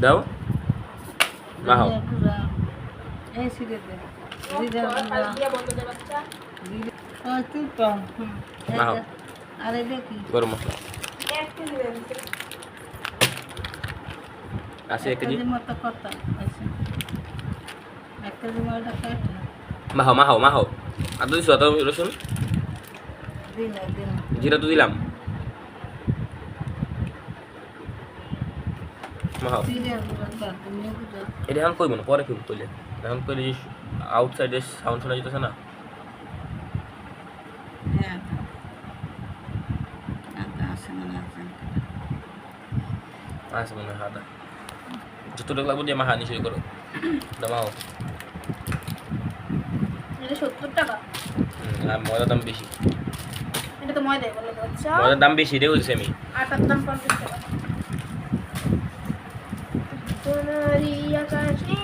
দাও মাহাও এই সিরে দে মাহাও আরে দেখি গরম মশলা আছে 1 কেজি মতো কত আছে 1 কেজি মতো কাট মাহাও মাহাও মাহাও আর দিছো তো রসুন দিন জিরা তো দিলাম মাহাও এটা এখন কইব না পরে কইব কইলে এখন কইলে আউটসাইডে সাউন্ড শোনা যেতেছে না হ্যাঁ আছে মনে হয় হাতা যতটুকু লাগবে দিয়ে মাহা নিশ্চয় করো দামাও এটা 70 টাকা আর ময়দার দাম বেশি এটা তো ময়দা বলে আচ্ছা ময়দার দাম বেশি রে বলছি আমি আটার দাম 50 টাকা তোনারি আকাশে